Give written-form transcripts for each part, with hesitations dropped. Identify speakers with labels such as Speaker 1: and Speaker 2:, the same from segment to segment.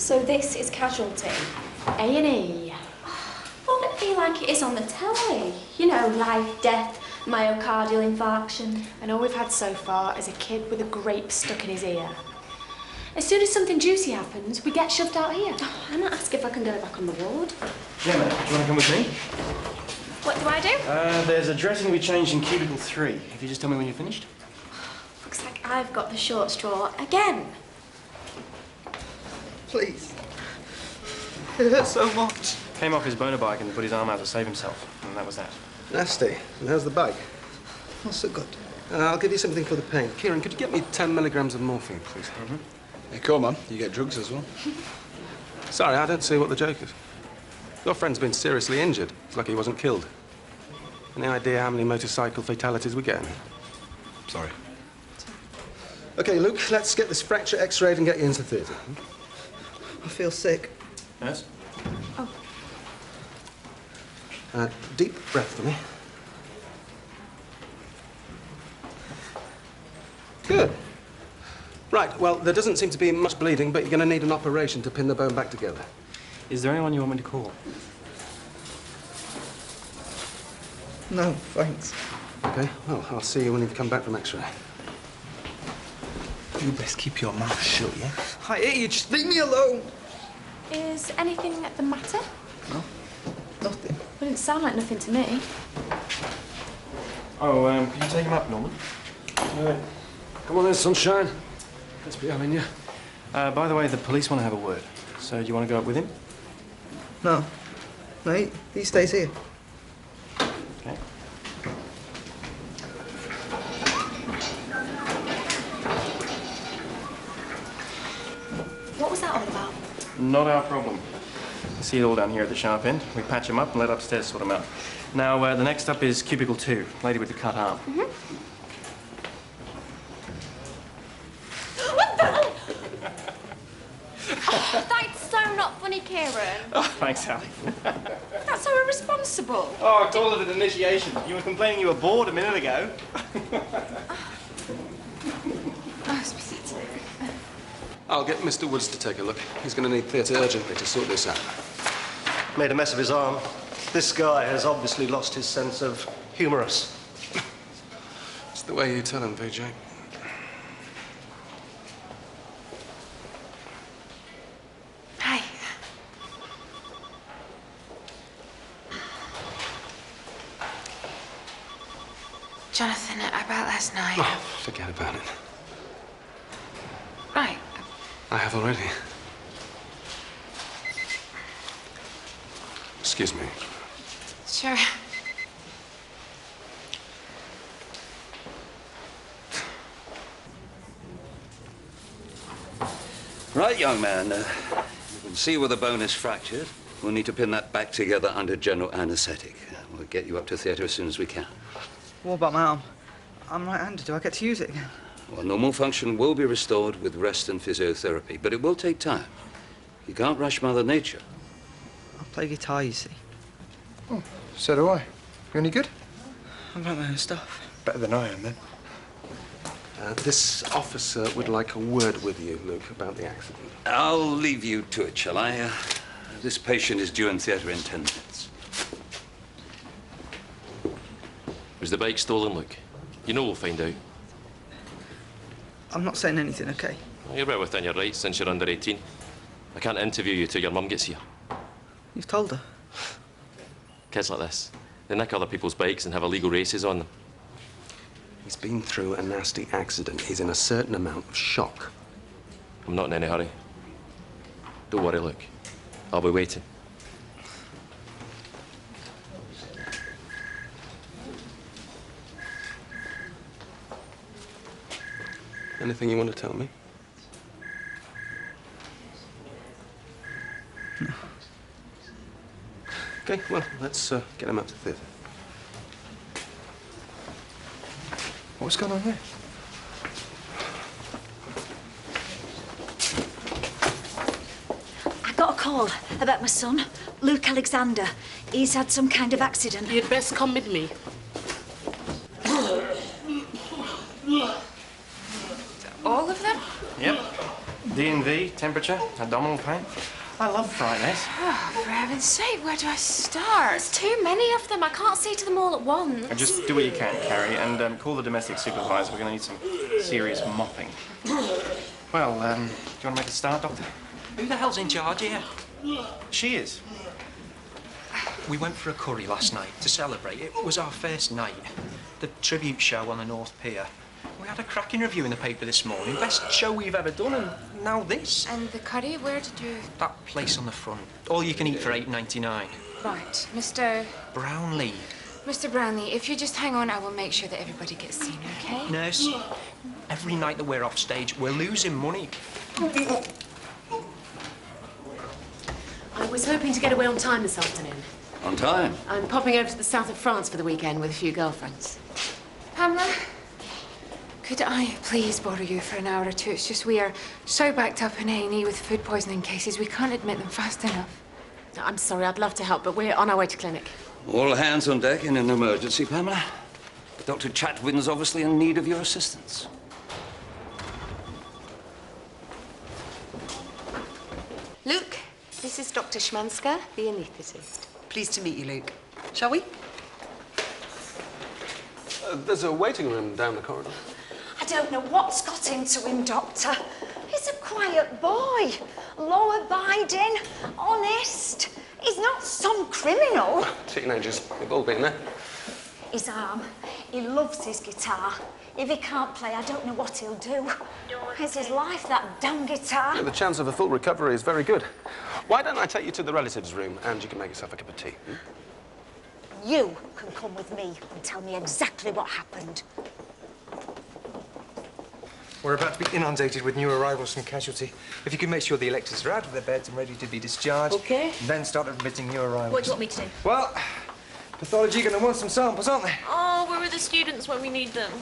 Speaker 1: So this is Casualty. A&E. Well, I feel like it is on the telly. You know, life, death, myocardial infarction.
Speaker 2: And all we've had so far is a kid with a grape stuck in his ear. As soon as something juicy happens, we get shoved out here.
Speaker 1: Oh, I might ask if I can go back on the ward.
Speaker 3: Gemma, do you want to come with me?
Speaker 1: What do I do?
Speaker 3: There's a dressing to be changed in cubicle 3. If you just tell me when you're finished.
Speaker 1: Looks like I've got the short straw again.
Speaker 4: Please. It hurts so much.
Speaker 3: Came off his motorbike bike and put his arm out to save himself. And that was that.
Speaker 4: Nasty. And how's the bag? Not so good. I'll give you something for the pain. Kieran, could you get me 10 milligrams of morphine, please?
Speaker 3: Mm-hmm.
Speaker 5: Hey, come on. You get drugs as well.
Speaker 4: Sorry, I don't see what the joke is. Your friend's been seriously injured. It's lucky he wasn't killed. Any idea how many motorcycle fatalities we're getting?
Speaker 5: Sorry.
Speaker 4: OK, Luke, let's get this fracture x-rayed and get you into theatre. I feel sick.
Speaker 3: Yes?
Speaker 1: Oh.
Speaker 4: Deep breath for me. Good. Right, well, there doesn't seem to be much bleeding, but you're going to need an operation to pin the bone back together.
Speaker 3: Is there anyone you want me to call?
Speaker 4: No, thanks. OK, well, I'll see you when you've come back from x-ray.
Speaker 5: You best keep your mouth shut, yeah?
Speaker 4: I hear you. Just leave me alone.
Speaker 2: Is anything the matter?
Speaker 4: No, nothing.
Speaker 2: Well, it didn't sound like nothing to me.
Speaker 3: Oh, can you take him up, Norman?
Speaker 4: Come on then, sunshine. Let's be having you.
Speaker 3: By the way, the police want to have a word. So do you want to go up with him?
Speaker 4: No. No, he stays here.
Speaker 3: Okay.
Speaker 2: What was that all about?
Speaker 3: Not our problem. See it all down here at the sharp end. We patch him up and let upstairs sort him out. Now, the next up is cubicle 2, lady with the cut arm.
Speaker 1: Mm-hmm. Oh, that's so not funny, Kieran.
Speaker 3: Oh, thanks, Ali.
Speaker 1: That's so irresponsible.
Speaker 3: Oh, I called it an initiation. You were complaining you were bored a minute ago.
Speaker 1: Oh, it's pathetic.
Speaker 4: I'll get Mr. Woods to take a look. He's going to need theatre urgently to sort this out.
Speaker 6: Made a mess of his arm. This guy has obviously lost his sense of humorous.
Speaker 4: It's the way you tell him, VJ.
Speaker 2: Hi. Jonathan, about last night.
Speaker 4: Oh, forget about it.
Speaker 2: Right.
Speaker 4: I have already. Excuse me.
Speaker 2: Sure.
Speaker 7: Right, young man. You can see where the bone is fractured. We'll need to pin that back together under general anaesthetic. We'll get you up to theatre as soon as we can.
Speaker 8: What about my arm? I'm right-handed. Do I get to use it again?
Speaker 7: Well, normal function will be restored with rest and physiotherapy, but it will take time. You can't rush Mother Nature.
Speaker 8: I play guitar, you see.
Speaker 5: Oh, so do I. You any good?
Speaker 8: I write my own stuff.
Speaker 5: Better than I am, then.
Speaker 4: This officer would like a word with you, Luke, about the accident.
Speaker 7: I'll leave you to it, shall I? This patient is due in theatre in 10 minutes.
Speaker 9: Was the bike stolen, Luke? You know we'll find out.
Speaker 8: I'm not saying anything, OK?
Speaker 9: Well, you're well within your rights since you're under 18. I can't interview you till your mum gets here.
Speaker 8: You've told her?
Speaker 9: Kids like this, they nick other people's bikes and have illegal races on them.
Speaker 4: He's been through a nasty accident. He's in a certain amount of shock.
Speaker 9: I'm not in any hurry. Don't worry, Luke. I'll be waiting.
Speaker 4: Anything you want to tell me?
Speaker 8: No.
Speaker 4: OK, well, let's get him up to theatre.
Speaker 5: What's going on there?
Speaker 10: I got a call about my son, Luke Alexander. He's had some kind of accident.
Speaker 11: You'd best come with me.
Speaker 2: All of them?
Speaker 3: Yep. D&V, temperature, abdominal pain. I love Fridays.
Speaker 2: Oh, for heaven's sake, where do I start?
Speaker 1: There's too many of them. I can't see to them all at once.
Speaker 3: Just do what you can, Carrie, and call the domestic supervisor. We're going to need some serious mopping. Well, do you want to make a start, Doctor?
Speaker 11: Who the hell's in charge here?
Speaker 3: She is.
Speaker 11: We went for a curry last night to celebrate. It was our first night. The tribute show on the North Pier. We had a cracking review in the paper this morning. Best show we've ever done, and now this.
Speaker 2: And the curry, where did you...
Speaker 11: That place on the front. All you can eat for $8.99.
Speaker 2: Right, Mr.
Speaker 11: Brownlee.
Speaker 2: Mr. Brownlee, if you just hang on, I will make sure that everybody gets seen, okay?
Speaker 11: Nurse, every night that we're off stage, we're losing money.
Speaker 12: I was hoping to get away on time this afternoon.
Speaker 7: On time?
Speaker 12: I'm popping over to the south of France for the weekend with a few girlfriends.
Speaker 2: Pamela, could I please bother you for an hour or two? It's just we are so backed up in A&E with food poisoning cases, we can't admit them fast enough.
Speaker 12: I'm sorry, I'd love to help, but we're on our way to clinic.
Speaker 7: All hands on deck in an emergency, Pamela. Dr. Chatwin's obviously in need of your assistance.
Speaker 13: Luke, this is Dr. Schmanska, the anaesthetist. Pleased to meet you, Luke. Shall we?
Speaker 4: There's a waiting room down the corridor.
Speaker 10: I don't know what's got into him, Doctor. He's a quiet boy, law-abiding, honest. He's not some criminal.
Speaker 4: Teenagers, we've all been there.
Speaker 10: His arm, he loves his guitar. If he can't play, I don't know what he'll do. It's his life, that damn guitar.
Speaker 4: Yeah, the chance of a full recovery is very good. Why don't I take you to the relatives' room and you can make yourself a cup of tea?
Speaker 10: You can come with me and tell me exactly what happened.
Speaker 5: We're about to be inundated with new arrivals from Casualty. If you could make sure the electors are out of their beds and ready to be discharged.
Speaker 12: OK.
Speaker 5: Then start admitting new arrivals.
Speaker 12: What do you want me to do?
Speaker 5: Well, pathology are going to want some samples, aren't they?
Speaker 12: Oh, where are the students when we need them?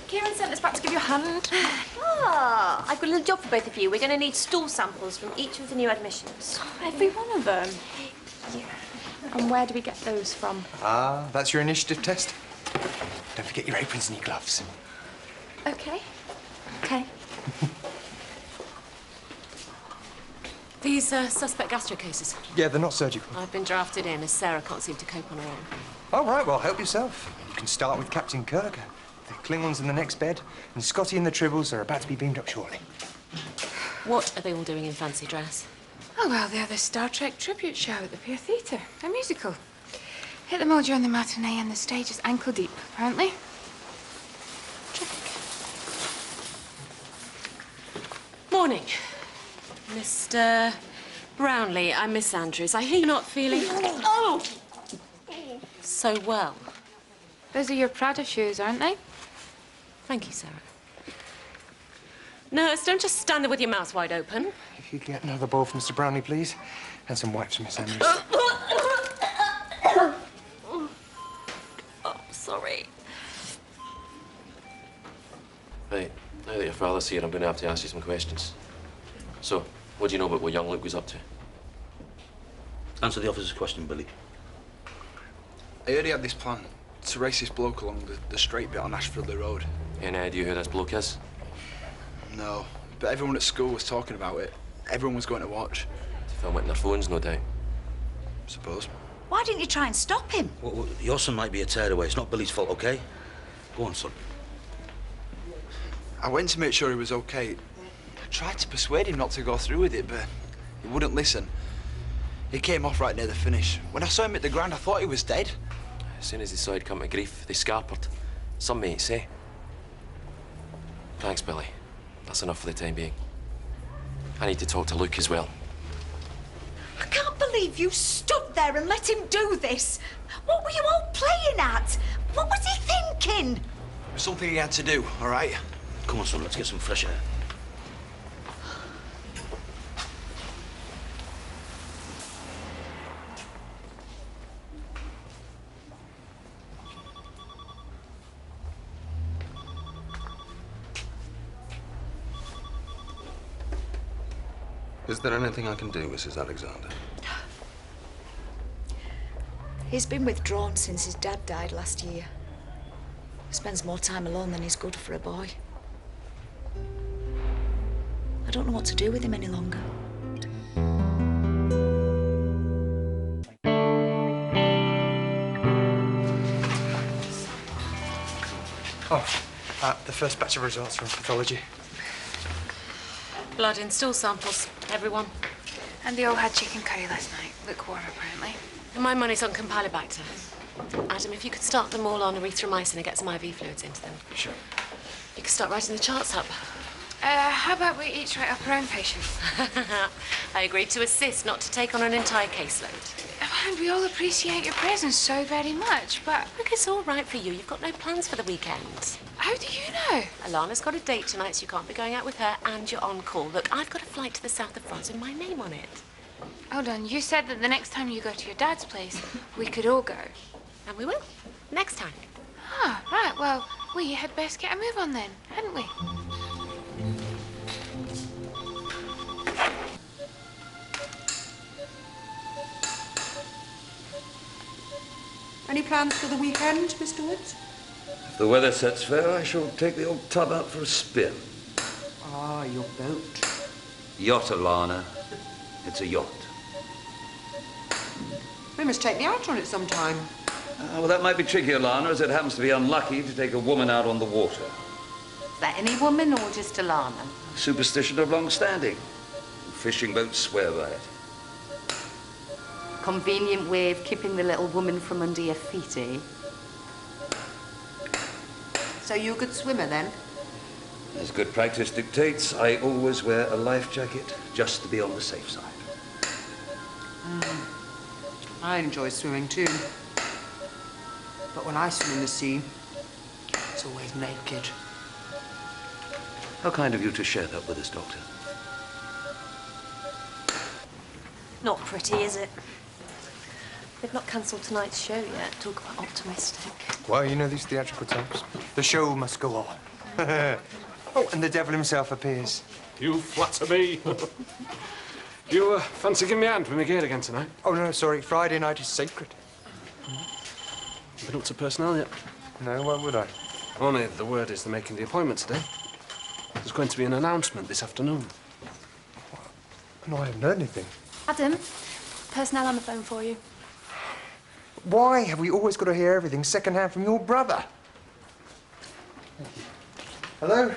Speaker 1: Kieran sent us back to give you a hand.
Speaker 12: Ah, I've got a little job for both of you. We're going to need stool samples from each of the new admissions.
Speaker 1: Every one of them? Yeah. And where do we get those from?
Speaker 5: Ah, that's your initiative test. Don't forget your aprons and your gloves.
Speaker 1: OK. OK.
Speaker 12: These suspect gastro cases.
Speaker 5: Yeah, they're not surgical.
Speaker 12: I've been drafted in as Sarah can't seem to cope on her own.
Speaker 5: All right, well, help yourself. You can start with Captain Kirk. The Klingons in the next bed, and Scotty and the Tribbles are about to be beamed up shortly.
Speaker 12: What are they all doing in fancy dress?
Speaker 2: Oh, well, they're the Star Trek tribute show at the Pier Theatre, a musical. Hit them all during the matinee and the stage is ankle deep, apparently.
Speaker 12: Morning. Mr. Brownlee, I'm Miss Andrews. I hear you're not feeling so well.
Speaker 2: Those are your Prada shoes, aren't they?
Speaker 12: Thank you, Sarah. Nurse, don't just stand there with your mouth wide open.
Speaker 5: If you get another bowl for Mr. Brownlee, please, and some wipes for Miss Andrews.
Speaker 12: Oh, sorry.
Speaker 9: Right, now that your father's here, I'm going to have to ask you some questions. So, what do you know about what young Luke was up to?
Speaker 14: Answer the officer's question, Billy.
Speaker 5: I heard he had this plan to race this bloke along the straight bit on Ashfield Road.
Speaker 9: Any idea who this bloke is?
Speaker 5: No, but everyone at school was talking about it. Everyone was going to watch.
Speaker 9: To film it on their phones, no doubt.
Speaker 5: Suppose.
Speaker 10: Why didn't you try and stop him?
Speaker 14: Well, your son might be a tearaway. It's not Billy's fault, OK? Go on, son.
Speaker 5: I went to make sure he was okay. I tried to persuade him not to go through with it, but he wouldn't listen. He came off right near the finish. When I saw him at the ground, I thought he was dead.
Speaker 9: As soon as they saw he'd come to grief, they scarpered. Some mates say. Thanks, Billy. That's enough for the time being. I need to talk to Luke as well.
Speaker 10: I can't believe you stood there and let him do this. What were you all playing at? What was he thinking?
Speaker 5: It was something he had to do, all right?
Speaker 14: Come on, son, let's get some fresh air.
Speaker 4: Is there anything I can do, Mrs. Alexander?
Speaker 10: He's been withdrawn since his dad died last year. Spends more time alone than is good for a boy. I don't know what to do with him any longer.
Speaker 11: The first batch of results from pathology.
Speaker 12: Blood in stool samples, everyone.
Speaker 2: And they all had chicken curry last night. Lukewarm, apparently.
Speaker 12: And my money's on Campylobacter. Adam, if you could start them all on erythromycin and get some IV fluids into them.
Speaker 11: Sure.
Speaker 12: You could start writing the charts up.
Speaker 2: How about we each write up our own patients?
Speaker 12: I agreed to assist, not to take on an entire caseload.
Speaker 2: And we all appreciate your presence so very much, but...
Speaker 12: Look, it's all right for you. You've got no plans for the weekend.
Speaker 2: How do you know?
Speaker 12: Alana's got a date tonight, so you can't be going out with her, and you're on call. Look, I've got a flight to the south of France with my name on it.
Speaker 2: Hold on, you said that the next time you go to your dad's place, we could all go.
Speaker 12: And we will. Next time.
Speaker 2: Ah, right, well, we had best get a move on then, hadn't we?
Speaker 15: Any plans for the weekend, Mr. Woods?
Speaker 7: If the weather sets fair, I shall take the old tub out for a spin.
Speaker 15: Ah, your boat.
Speaker 7: Yacht, Alana. It's a yacht.
Speaker 15: We must take me out on it sometime.
Speaker 7: Well, that might be tricky, Alana, as it happens to be unlucky to take a woman out on the water.
Speaker 13: Is that any woman or just Alana?
Speaker 7: Superstition of long standing. Fishing boats swear by it.
Speaker 13: Convenient way of keeping the little woman from under your feet, eh?
Speaker 15: So you're a good swimmer, then?
Speaker 7: As good practice dictates, I always wear a life jacket just to be on the safe side.
Speaker 15: I enjoy swimming, too. But when I swim in the sea, it's always naked.
Speaker 7: How kind of you to share that with us, Doctor.
Speaker 1: Not pretty, is it? They've not cancelled tonight's show yet. Talk about optimistic.
Speaker 11: Well, you know these theatrical types. The show must go on. Oh, and the devil himself appears.
Speaker 4: You flatter me. You fancy giving me a hand with my gate again tonight?
Speaker 11: Oh, no, sorry. Friday night is sacred.
Speaker 4: Been up to personnel yet?
Speaker 11: No, why would I?
Speaker 4: Only the word is they're making the appointment today. There's going to be an announcement this afternoon.
Speaker 11: No, I haven't heard anything.
Speaker 1: Adam, personnel on the phone for you.
Speaker 11: Why have we always got to hear everything second-hand from your brother? Hello?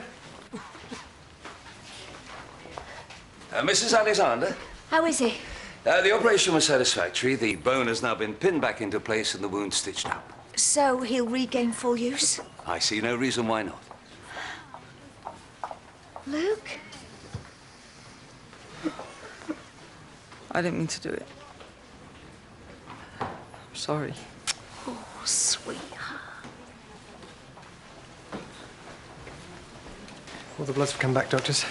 Speaker 7: Mrs. Alexander?
Speaker 10: How is he?
Speaker 7: The operation was satisfactory. The bone has now been pinned back into place and the wound stitched up.
Speaker 10: So he'll regain full use?
Speaker 7: I see no reason why not.
Speaker 10: Luke?
Speaker 8: I didn't mean to do it. I'm sorry.
Speaker 10: Oh, sweetheart.
Speaker 11: All the bloods have come back, doctors.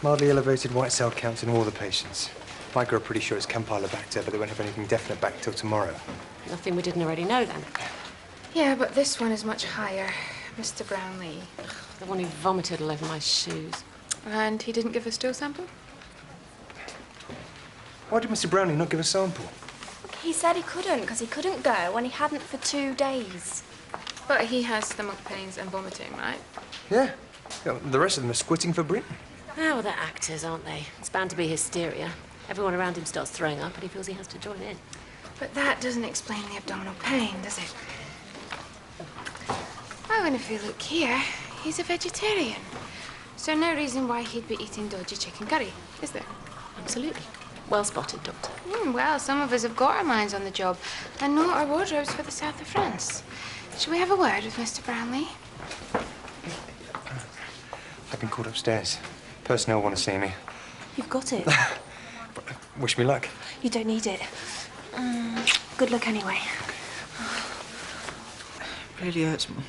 Speaker 11: Mildly elevated white cell counts in all the patients. Micro are pretty sure it's Campylobacter, but they won't have anything definite back till tomorrow.
Speaker 12: Nothing we didn't already know, then.
Speaker 2: Yeah, but this one is much higher. Mr. Brownlee.
Speaker 12: The one who vomited all over my shoes.
Speaker 2: And he didn't give a stool sample?
Speaker 11: Why did Mr. Brownlee not give a sample?
Speaker 1: He said he couldn't, because he couldn't go when he hadn't for 2 days.
Speaker 2: But he has stomach pains and vomiting, right?
Speaker 11: Yeah. The rest of them are squitting for Britain.
Speaker 12: Oh, well, they're actors, aren't they? It's bound to be hysteria. Everyone around him starts throwing up, and he feels he has to join in.
Speaker 2: But that doesn't explain the abdominal pain, does it? Oh, and if you look here, he's a vegetarian. So no reason why he'd be eating dodgy chicken curry, is there?
Speaker 12: Absolutely. Well spotted, Doctor.
Speaker 2: Well, some of us have got our minds on the job and know our wardrobes for the south of France. Shall we have a word with Mr. Brownlee?
Speaker 11: I've been called upstairs. Personnel want to see me.
Speaker 1: You've got it.
Speaker 11: Wish me luck.
Speaker 1: You don't need it. Good luck anyway.
Speaker 8: Really hurts, Mum.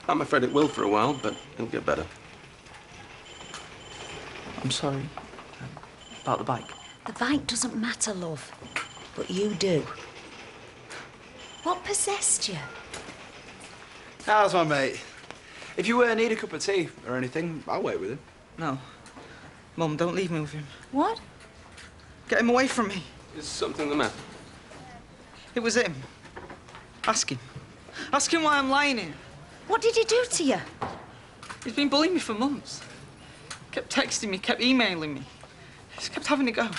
Speaker 4: I'm afraid it will for a while, but it'll get better.
Speaker 8: I'm sorry. About the bike.
Speaker 10: The bike doesn't matter, love. But you do. What possessed you?
Speaker 5: How's my mate? If you need a cup of tea or anything, I'll wait with him.
Speaker 8: No. Mum, don't leave me with him.
Speaker 10: What?
Speaker 8: Get him away from me.
Speaker 4: Is something the matter?
Speaker 8: It was him. Ask him. Ask him why I'm lying here.
Speaker 10: What did he do to you?
Speaker 8: He's been bullying me for months. Kept texting me, kept emailing me. Just kept having to go.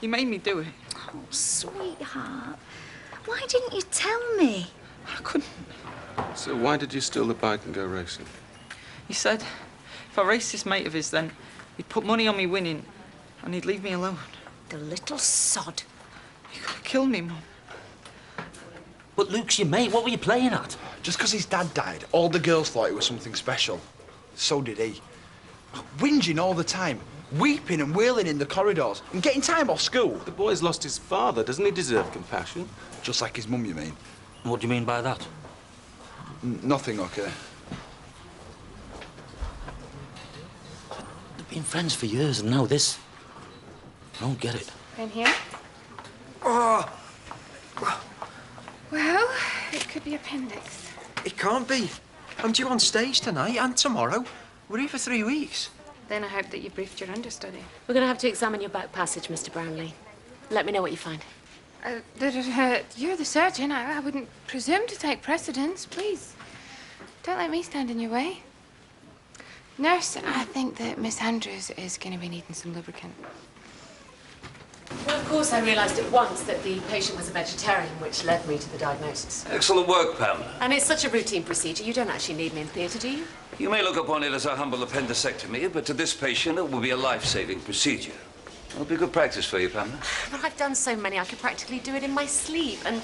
Speaker 8: You made me do it.
Speaker 10: Oh, sweetheart. Why didn't you tell me?
Speaker 8: I couldn't.
Speaker 4: So why did you steal the bike and go racing?
Speaker 8: He said if I raced this mate of his, then he'd put money on me winning and he'd leave me alone.
Speaker 10: The little sod.
Speaker 8: He could have killed me, Mum.
Speaker 14: But Luke's your mate. What were you playing at?
Speaker 5: Just because his dad died, all the girls thought it was something special. So did he. Whinging all the time, weeping and wailing in the corridors, and getting time off school.
Speaker 4: The boy's lost his father. Doesn't he deserve compassion?
Speaker 5: Just like his mum, you mean?
Speaker 14: What do you mean by that?
Speaker 5: Nothing, okay.
Speaker 14: They've been friends for years, and now this. I don't get it.
Speaker 2: In here?
Speaker 11: Oh,
Speaker 2: Well, it could be appendix.
Speaker 11: it can't be. I'm due on stage tonight and tomorrow. We're here for 3 weeks.
Speaker 2: Then I hope that you briefed your understudy.
Speaker 12: We're going to have to examine your back passage, Mr. Brownlee. Let me know what you find.
Speaker 2: You're the surgeon. I wouldn't presume to take precedence. Please, don't let me stand in your way. Nurse, I think that Miss Andrews is going to be needing some lubricant.
Speaker 12: Well, of course, I realised at once that the patient was a vegetarian, which led me to the diagnosis.
Speaker 7: Excellent work, Pamela.
Speaker 12: And it's such a routine procedure, you don't actually need me in theatre, do you?
Speaker 7: You may look upon it as a humble appendicectomy, but to this patient, it will be a life-saving procedure. It'll be good practice for you, Pamela.
Speaker 12: But I've done so many, I could practically do it in my sleep. And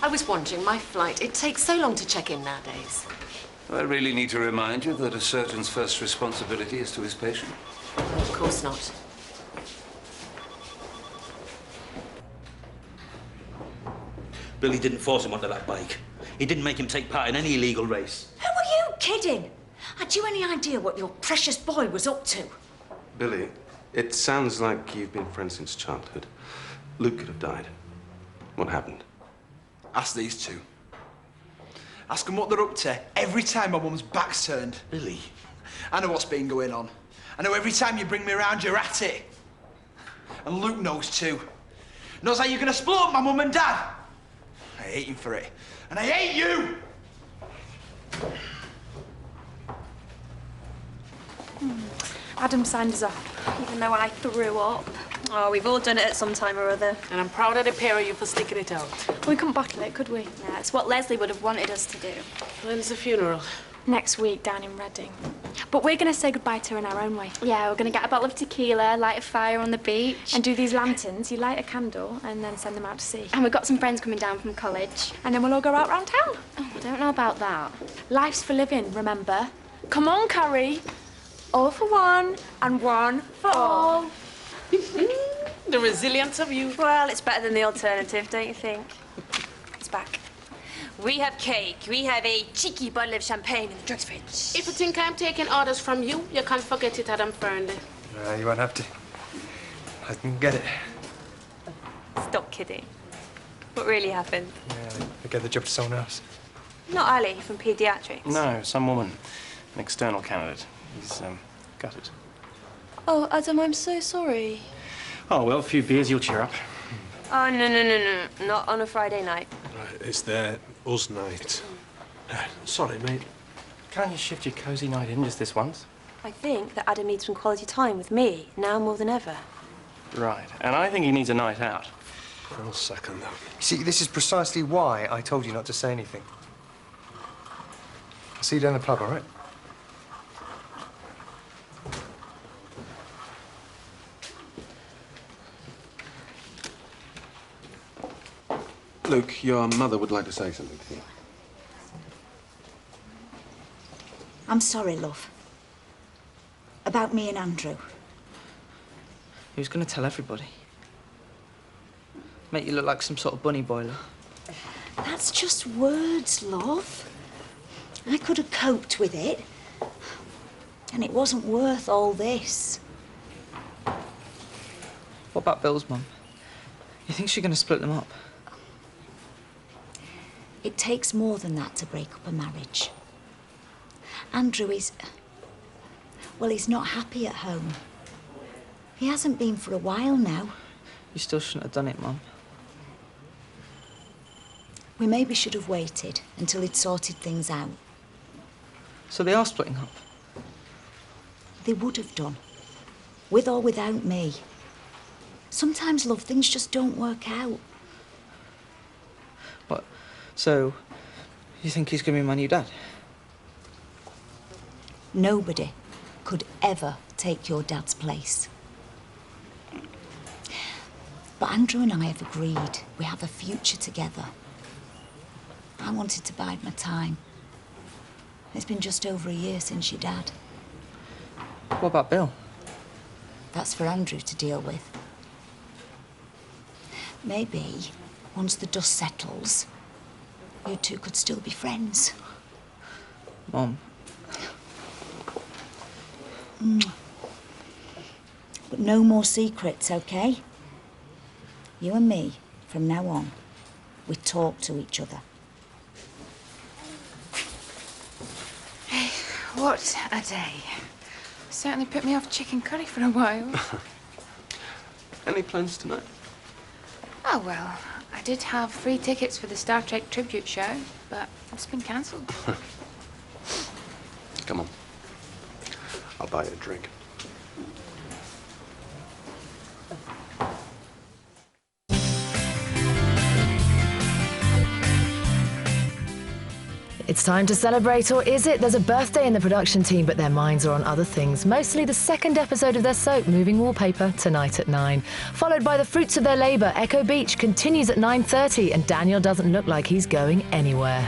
Speaker 12: I was wondering, my flight, it takes so long to check in nowadays.
Speaker 7: Do I really need to remind you that a surgeon's first responsibility is to his patient?
Speaker 12: Of course not.
Speaker 14: Billy didn't force him onto that bike. He didn't make him take part in any illegal race.
Speaker 10: Who are you kidding? Had you any idea what your precious boy was up to?
Speaker 4: Billy, it sounds like you've been friends since childhood. Luke could have died. What happened?
Speaker 5: Ask these two. Ask them what they're up to every time my mum's back's turned.
Speaker 14: Billy?
Speaker 5: I know what's been going on. I know every time you bring me around, you're at it. And Luke knows too. Knows how you're gonna split up my mum and dad. I hate him for it. And I hate you!
Speaker 1: Adam signed us off, even though I threw up.
Speaker 16: Oh, we've all done it at some time or other.
Speaker 12: And I'm proud of the pair of you for sticking it out.
Speaker 1: We couldn't battle it, could we?
Speaker 16: Yeah, it's what Leslie would have wanted us to do.
Speaker 12: When's the funeral?
Speaker 1: Next week down in Reading. But we're going to say goodbye to her in our own way.
Speaker 16: Yeah, we're going to get a bottle of tequila, light a fire on the beach.
Speaker 1: And do these lanterns. You light a candle and then send them out to sea.
Speaker 16: And we've got some friends coming down from college.
Speaker 1: And then we'll all go out round town.
Speaker 16: Oh, I don't know about that.
Speaker 1: Life's for living, remember? Come on, Carrie. All for one and one for all.
Speaker 12: The resilience of you.
Speaker 16: Well, it's better than the alternative, don't you think? It's back. We have cake. We have a cheeky bottle of champagne in the drugs fridge.
Speaker 12: If you think I'm taking orders from you, you can forget it, Adam Fernley.
Speaker 11: You won't have to. I can get it.
Speaker 16: Stop kidding. What really happened?
Speaker 11: Yeah, they gave the job to someone else.
Speaker 16: Not Ali from paediatrics.
Speaker 3: No, some woman. An external candidate. He's, got it.
Speaker 16: Oh, Adam, I'm so sorry.
Speaker 3: Oh, well, a few beers, you'll cheer up.
Speaker 16: Oh, no. Not on a Friday night.
Speaker 17: Right, it's their us night. Sorry, mate.
Speaker 3: Can't you shift your cosy night in just this once?
Speaker 16: I think that Adam needs some quality time with me, now more than ever.
Speaker 3: Right, and I think he needs a night out.
Speaker 17: I'll second that.
Speaker 11: See, this is precisely why I told you not to say anything. I'll see you down the pub, all right?
Speaker 4: Luke, your mother would like to say something to you.
Speaker 10: I'm sorry, love. About me and Andrew.
Speaker 8: He was going to tell everybody. Make you look like some sort of bunny boiler.
Speaker 10: That's just words, love. I could have coped with it. And it wasn't worth all this.
Speaker 8: What about Bill's mum? You think she's going to split them up?
Speaker 10: It takes more than that to break up a marriage. Andrew is... well, he's not happy at home. He hasn't been for a while now.
Speaker 8: You still shouldn't have done it, Mum.
Speaker 10: We maybe should have waited until he'd sorted things out.
Speaker 8: So they are splitting up?
Speaker 10: They would have done. With or without me. Sometimes, love, things just don't work out.
Speaker 8: What? So, you think he's going to be my new dad?
Speaker 10: Nobody could ever take your dad's place. But Andrew and I have agreed we have a future together. I wanted to bide my time. It's been just over a year since your dad.
Speaker 8: What about Bill?
Speaker 10: That's for Andrew to deal with. Maybe, once the dust settles, you two could still be friends.
Speaker 8: Mom.
Speaker 10: But no more secrets, okay? You and me, from now on, we talk to each other.
Speaker 2: Hey, what a day. Certainly put me off chicken curry for a while.
Speaker 4: Any plans tonight?
Speaker 2: Oh, well, I did have free tickets for the Star Trek tribute show, but it's been cancelled.
Speaker 4: Come on. I'll buy you a drink.
Speaker 18: It's time to celebrate, or is it? There's a birthday in the production team, but their minds are on other things. Mostly the second episode of their soap, Moving Wallpaper, tonight at 9. Followed by the fruits of their labour, Echo Beach, continues at 9:30, and Daniel doesn't look like he's going anywhere.